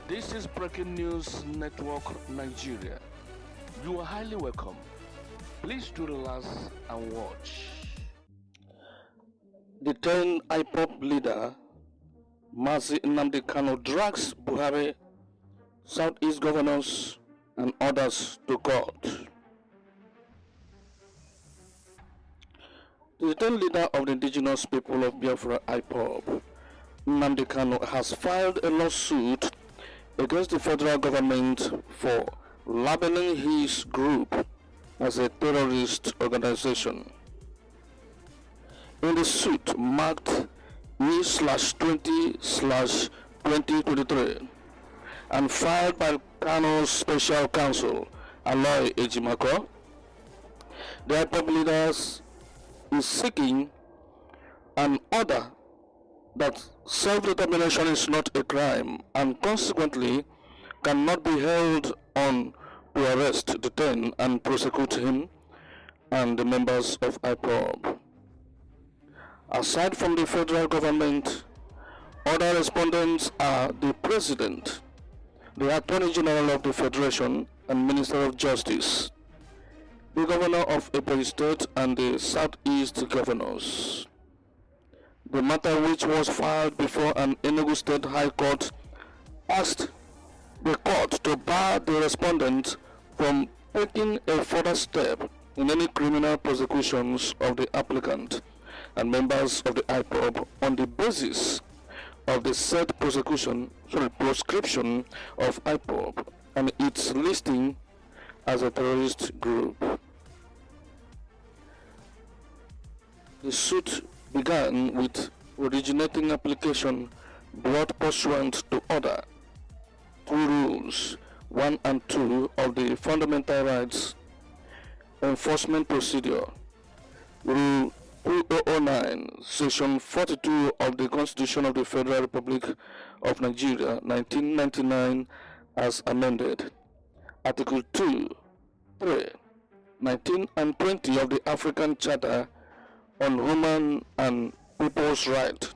This is Breaking News Network Nigeria. You are highly welcome. Please do relax and watch. The 10 IPOB leader, Mazi Nnamdi Kanu, drags Buhari, Southeast governors, and others to court. The 10 leader of the indigenous people of Biafra, IPOB, Nnamdi Kanu, has filed a lawsuit against the federal government for labeling his group as a terrorist organization. In the suit marked E/20/2023 and filed by Kanu's special counsel Aloy Ejimako, the IPOB leaders is seeking an order that self-determination is not a crime and consequently cannot be held on to arrest, detain, and prosecute him and the members of IPOB. Aside from the federal government, other respondents are the President, the Attorney General of the Federation and Minister of Justice, the Governor of Ebonyi State, and the Southeast governors. The matter, which was filed before an Enugu State High Court, asked the court to bar the respondent from taking a further step in any criminal prosecutions of the applicant and members of the IPOB on the basis of the said proscription of IPOB and its listing as a terrorist group. The suit began with originating application brought pursuant to Order 2 Rules 1 and 2 of the Fundamental Rights Enforcement Procedure, Rule 2009, Section 42 of the Constitution of the Federal Republic of Nigeria, 1999, as amended, Article 2, 3, 19 and 20 of the African Charter on Human and People's Right,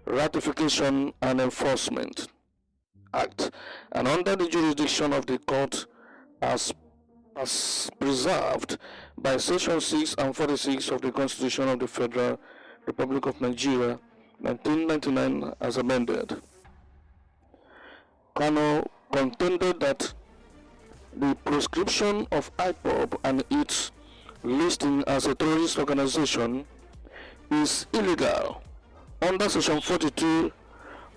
Ratification and Enforcement Act, and under the jurisdiction of the court as preserved by Section 6 and 46 of the Constitution of the Federal Republic of Nigeria, 1999, as amended. Kanu contended that the proscription of IPOB and its listing as a terrorist organization is illegal under Section 42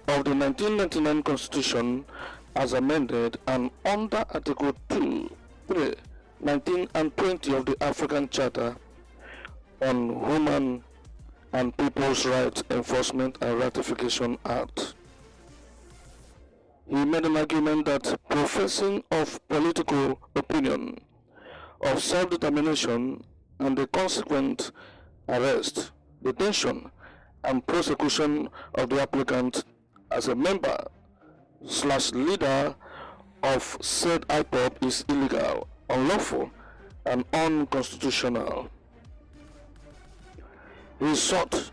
of the 1999 Constitution as amended and under Article 2, 3, 19 and 20 of the African Charter on Human and People's Rights Enforcement and Ratification Act. He made an argument that professing of political opinion, of self-determination, and the consequent arrest, detention, and prosecution of the applicant as a member/leader of said IPOB is illegal, unlawful, and unconstitutional. He sought,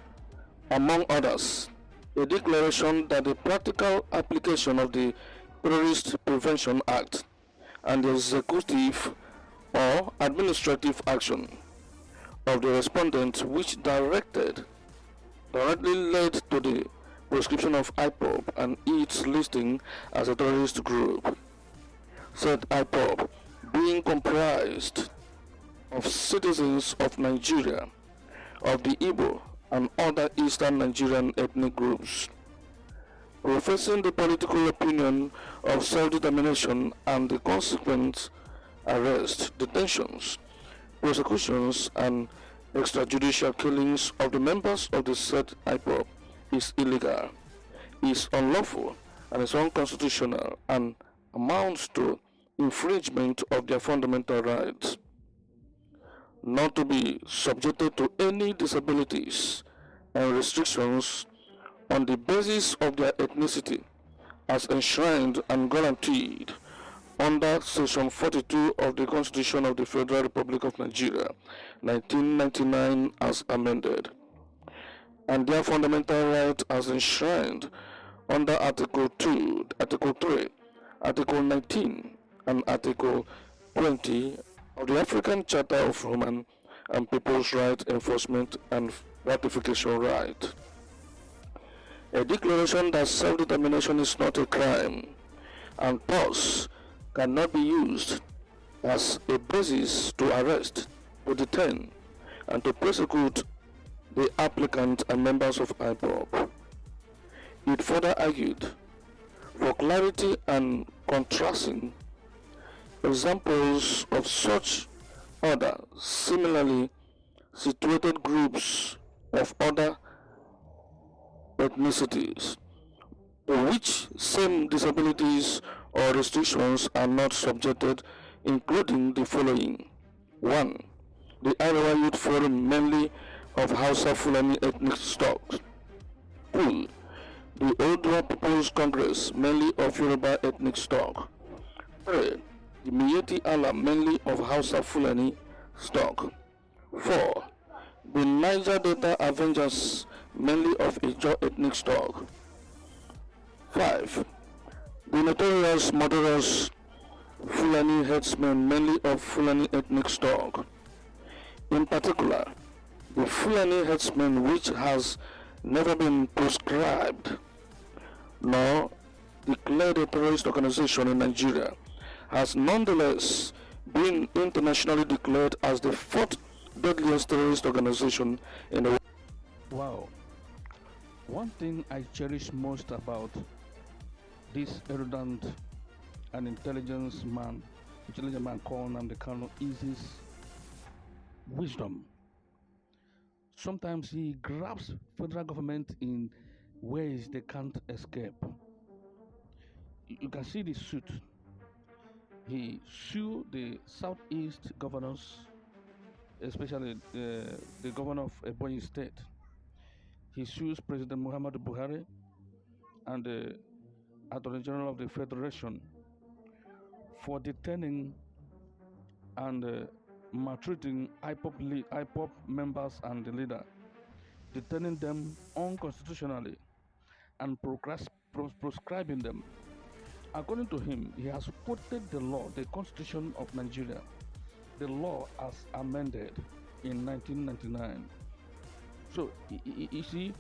among others, a declaration that the practical application of the Terrorist Prevention Act and the executive or administrative action of the respondent which directly led to the proscription of IPOB and its listing as a terrorist group, said IPOB being comprised of citizens of Nigeria, of the Igbo and other Eastern Nigerian ethnic groups, professing the political opinion of self-determination and the consequent arrest, detentions, prosecutions, and extrajudicial killings of the members of the said IPOB is illegal, is unlawful, and is unconstitutional, and amounts to infringement of their fundamental rights, not to be subjected to any disabilities and restrictions on the basis of their ethnicity as enshrined and guaranteed under Section 42 of the Constitution of the Federal Republic of Nigeria, 1999, as amended, and their fundamental right as enshrined under Article 2, Article 3, Article 19 and Article 20 of the African Charter of Human and People's Rights Enforcement and Ratification Right. A declaration that self-determination is not a crime and thus cannot be used as a basis to arrest, to detain, and to prosecute the applicant and members of IPOB. It further argued for clarity and contrasting examples of such other similarly situated groups of other ethnicities to which same disabilities or restrictions are not subjected, including the following. 1. The Iowa Youth Forum, mainly of Hausa Fulani ethnic stock. 2. The Odua People's Congress, mainly of Yoruba ethnic stock. 3. The Miyetti Allah, mainly of Hausa Fulani stock. 4. The Niger Delta Avengers, mainly of Ijaw ethnic stock. 5. The notorious murderous Fulani headsmen, mainly of Fulani ethnic stock. In particular, the Fulani headsmen, which has never been proscribed nor declared a terrorist organization in Nigeria, has nonetheless been internationally declared as the fourth deadliest terrorist organization in the world. Wow. One thing I cherish most about this erudite and intelligent man called Nnamdi Kanu is his wisdom. Sometimes he grabs federal government in ways they can't escape. You can see the suit. He sued the Southeast governors, especially the governor of Ebonyi State. He sues President Muhammadu Buhari and the Attorney General of the Federation for detaining and maltreating IPOB members and the leader, detaining them unconstitutionally and proscribing them. According to him, he has quoted the law, the Constitution of Nigeria, the law as amended in 1999. So, you see,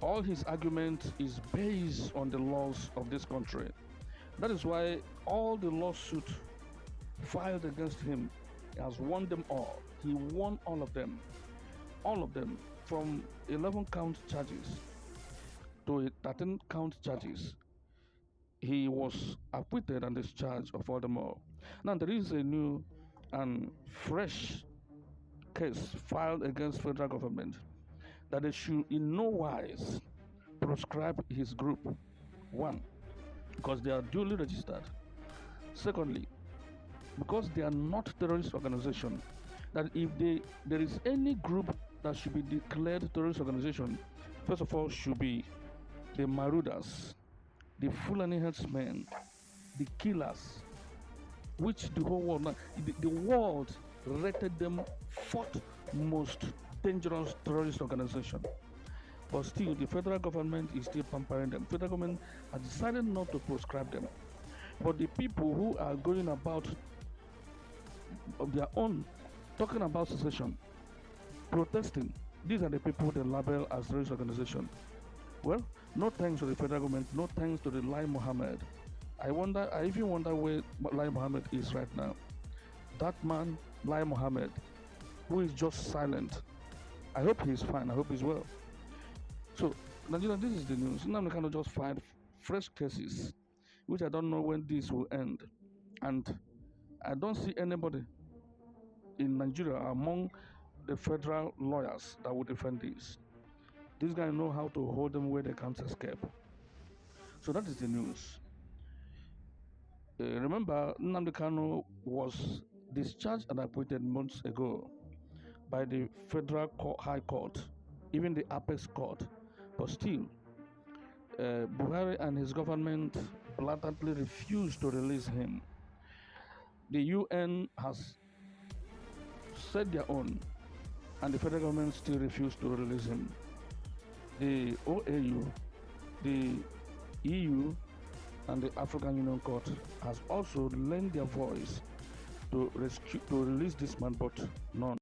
all his argument is based on the laws of this country. That is why all the lawsuits filed against him, he has won them all. He won all of them, from 11 count charges to 13 count charges. He was acquitted and discharged of all them all. Now there is a new and fresh case filed against federal government that they should in no wise proscribe his group. One, because they are duly registered. Secondly, because they are not terrorist organization, that if there is any group that should be declared terrorist organization, first of all should be the marauders, the Fulani herdsmen, the killers, which the whole world, the world rated them fourth most dangerous terrorist organization. But still, the federal government is still pampering them. Federal government has decided not to proscribe them. But the people who are going about of their own, talking about secession, protesting, these are the people they label as terrorist organization. Well, no thanks to the federal government, no thanks to the Lai Mohammed. I even wonder where Lai Mohammed is right now. That man, Lai Mohammed, who is just silent. I hope he's fine, I hope he's well. So, Nigeria, this is the news. Nnamdi Kanu just filed fresh cases, which I don't know when this will end. And I don't see anybody in Nigeria among the federal lawyers that will defend this. These guys know how to hold them where they can't escape. So that is the news. Remember, Nnamdi Kanu was discharged and appointed months ago by the Federal High Court, even the Apex Court. But still, Buhari and his government blatantly refused to release him. The UN has said their own, and the federal government still refused to release him. The OAU, the EU, and the African Union Court has also lent their voice to release this man, but none.